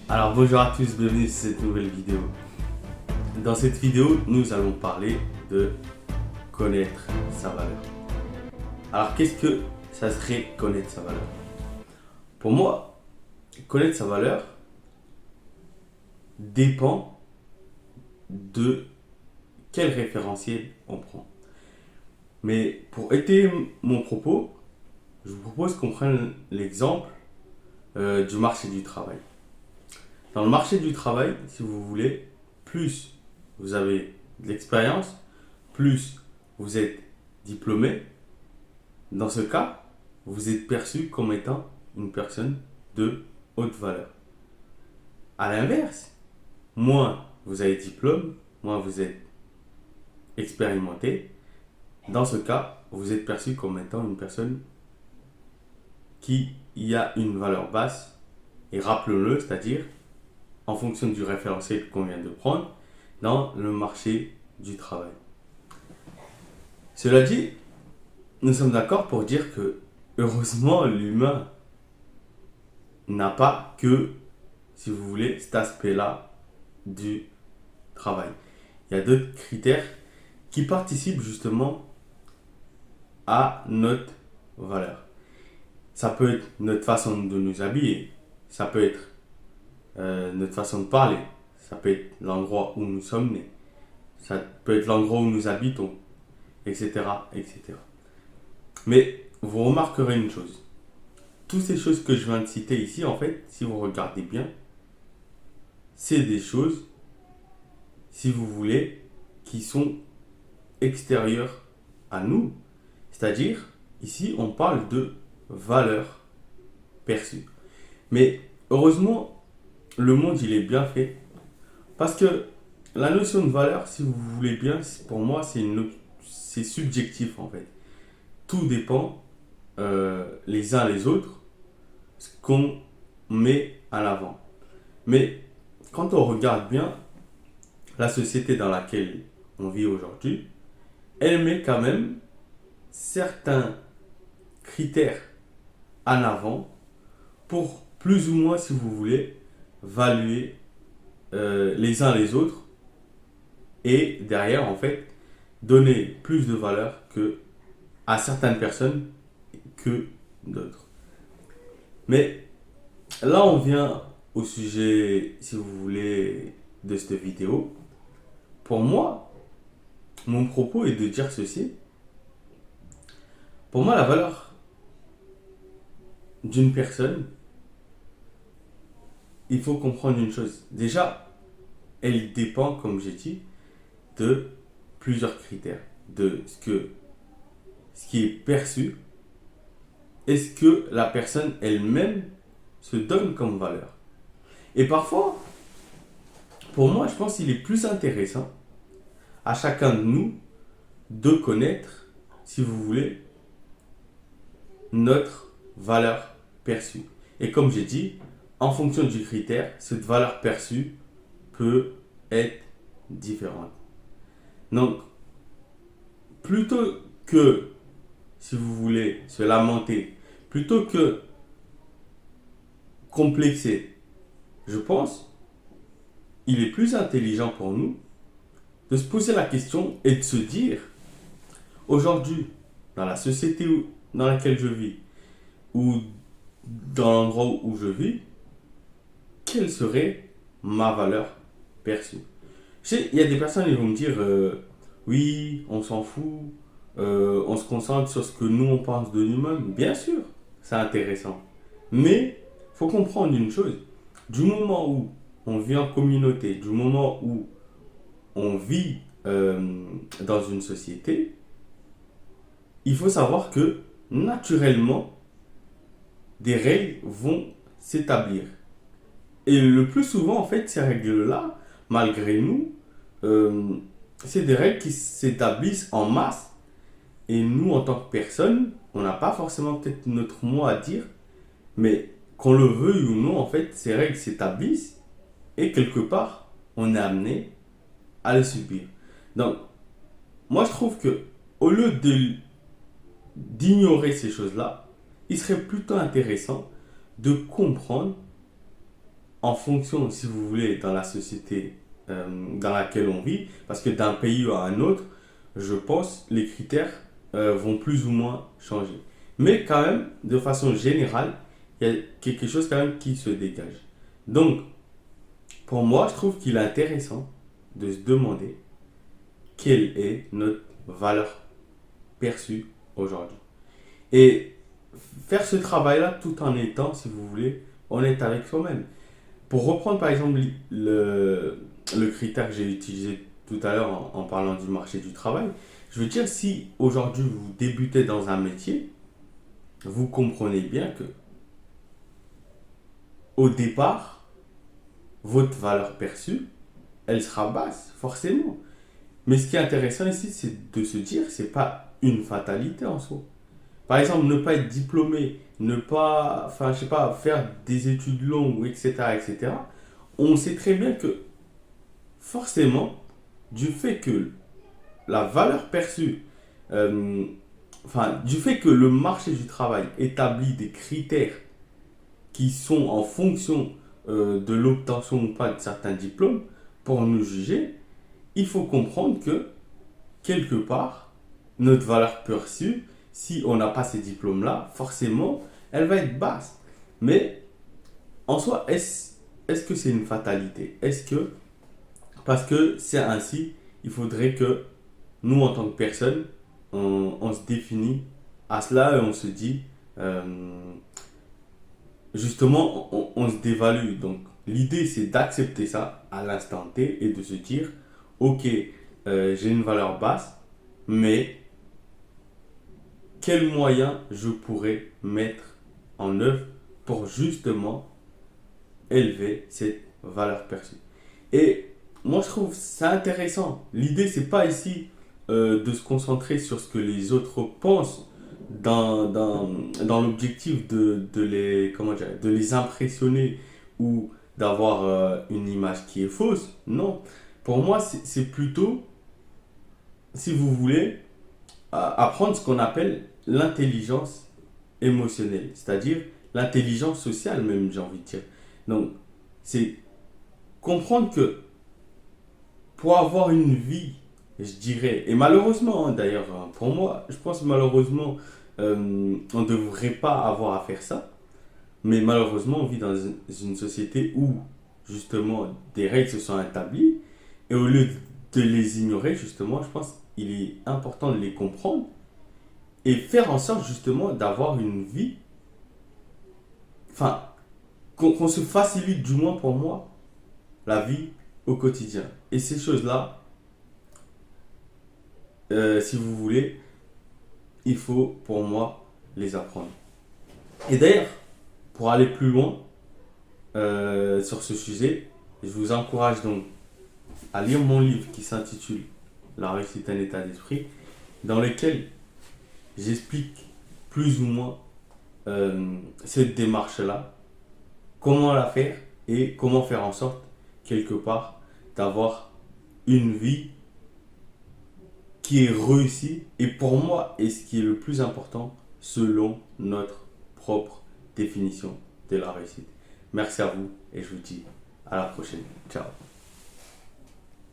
Alors bonjour à tous, bienvenue sur cette nouvelle vidéo. Dans cette vidéo, nous allons parler de connaître sa valeur. Alors qu'est-ce que ça serait connaître sa valeur? Pour moi, connaître sa valeur dépend de quel référentiel on prend. Mais pour étayer mon propos, je vous propose qu'on prenne l'exemple du marché du travail. Dans le marché du travail, si vous voulez, plus vous avez de l'expérience, plus vous êtes diplômé, dans ce cas, vous êtes perçu comme étant une personne de haute valeur. À l'inverse, moins vous avez de diplôme, moins vous êtes expérimenté, dans ce cas, vous êtes perçu comme étant une personne qui a une valeur basse, et rappelons-le, c'est-à-dire en fonction du référentiel qu'on vient de prendre dans le marché du travail. Cela dit, nous sommes d'accord pour dire que, heureusement, l'humain n'a pas que, si vous voulez, cet aspect-là du travail. Il y a d'autres critères qui participent justement à notre valeur. Ça peut être notre façon de nous habiller, ça peut être notre façon de parler, ça peut être l'endroit où nous sommes nés, ça peut être l'endroit où nous habitons, etc., etc. Mais vous remarquerez une chose. Toutes ces choses que je viens de citer ici, en fait, si vous regardez bien, c'est des choses, si vous voulez, qui sont extérieures à nous. C'est-à-dire, ici, on parle de valeur perçue. Mais heureusement, le monde, il est bien fait. Parce que la notion de valeur, si vous voulez bien, pour moi, c'est subjectif, en fait. Tout dépend les uns les autres ce qu'on met en avant. Mais quand on regarde bien la société dans laquelle on vit aujourd'hui, elle met quand même certains critères en avant pour plus ou moins, si vous voulez, valuer les uns les autres et derrière, en fait, donner plus de valeur que à certaines personnes que d'autres. Mais là, on vient au sujet, si vous voulez, de cette vidéo. Pour moi, mon propos est de dire ceci. Pour moi, la valeur d'une personne, il faut comprendre une chose. Déjà, elle dépend, comme j'ai dit, de plusieurs critères. De ce qui est perçu et ce que la personne elle-même se donne comme valeur. Et parfois, pour moi, je pense qu'il est plus intéressant à chacun de nous de connaître, si vous voulez, notre valeur perçue. Et comme j'ai dit, en fonction du critère, cette valeur perçue peut être différente. Donc, plutôt que, si vous voulez, se lamenter, plutôt que complexer, je pense, il est plus intelligent pour nous de se poser la question et de se dire, aujourd'hui, dans la société dans laquelle je vis, ou dans l'endroit où je vis, quelle serait ma valeur perçue? Je sais, il y a des personnes qui vont me dire, oui, on s'en fout, on se concentre sur ce que nous on pense de nous-mêmes. Bien sûr, c'est intéressant. Mais il faut comprendre une chose. Du moment où on vit en communauté, du moment où on vit dans une société, il faut savoir que naturellement, des règles vont s'établir. Et le plus souvent, en fait, ces règles-là, malgré nous, c'est des règles qui s'établissent en masse. Et nous, en tant que personne, on n'a pas forcément peut-être notre mot à dire, mais qu'on le veuille ou non, en fait, ces règles s'établissent et quelque part, on est amené à les subir. Donc, moi, je trouve que au lieu d'ignorer ces choses-là, il serait plutôt intéressant de comprendre en fonction, si vous voulez, dans la société dans laquelle on vit, parce que d'un pays à un autre, je pense les critères vont plus ou moins changer. Mais quand même, de façon générale, il y a quelque chose quand même qui se dégage. Donc, pour moi, je trouve qu'il est intéressant de se demander quelle est notre valeur perçue aujourd'hui. Et faire ce travail-là tout en étant, si vous voulez, honnête avec soi-même. Pour reprendre par exemple le critère que j'ai utilisé tout à l'heure en parlant du marché du travail, je veux dire, si aujourd'hui vous débutez dans un métier, vous comprenez bien que au départ, votre valeur perçue, elle sera basse, forcément. Mais ce qui est intéressant ici, c'est de se dire, c'est pas une fatalité en soi. Par exemple, ne pas être diplômé, ne pas, enfin, je sais pas, faire des études longues, etc., etc. On sait très bien que, forcément, du fait que la valeur perçue, euh, enfin, du fait que le marché du travail établit des critères qui sont en fonction de l'obtention ou pas de certains diplômes, pour nous juger, il faut comprendre que, quelque part, notre valeur perçue, si on n'a pas ces diplômes-là, forcément, elle va être basse. Mais en soi, est-ce que c'est une fatalité? Est-ce que, parce que c'est ainsi, il faudrait que nous, en tant que personne, on se définit à cela et on se dit, justement, on se dévalue. Donc, l'idée, c'est d'accepter ça à l'instant T et de se dire, ok, j'ai une valeur basse, mais quels moyens je pourrais mettre en œuvre pour justement élever cette valeur perçue. Et moi, je trouve ça intéressant. L'idée, c'est pas ici de se concentrer sur ce que les autres pensent dans l'objectif de les impressionner ou d'avoir une image qui est fausse. Non. Pour moi, c'est plutôt, si vous voulez, apprendre ce qu'on appelle l'intelligence émotionnelle, c'est-à-dire l'intelligence sociale même, j'ai envie de dire. Donc, c'est comprendre que pour avoir une vie, je dirais, et malheureusement d'ailleurs, pour moi, je pense que malheureusement, on ne devrait pas avoir à faire ça, mais malheureusement, on vit dans une société où justement des règles se sont établies, et au lieu de les ignorer, justement, je pense qu'il est important de les comprendre et faire en sorte justement d'avoir une vie, enfin, qu'on se facilite du moins pour moi la vie au quotidien. Et ces choses-là, si vous voulez, il faut pour moi les apprendre. Et d'ailleurs, pour aller plus loin sur ce sujet, je vous encourage donc à lire mon livre qui s'intitule La réussite un état d'esprit, dans lequel j'explique plus ou moins cette démarche-là, comment la faire et comment faire en sorte, quelque part, d'avoir une vie qui est réussie et pour moi, et ce qui est le plus important, selon notre propre définition de la réussite. Merci à vous et je vous dis à la prochaine. Ciao.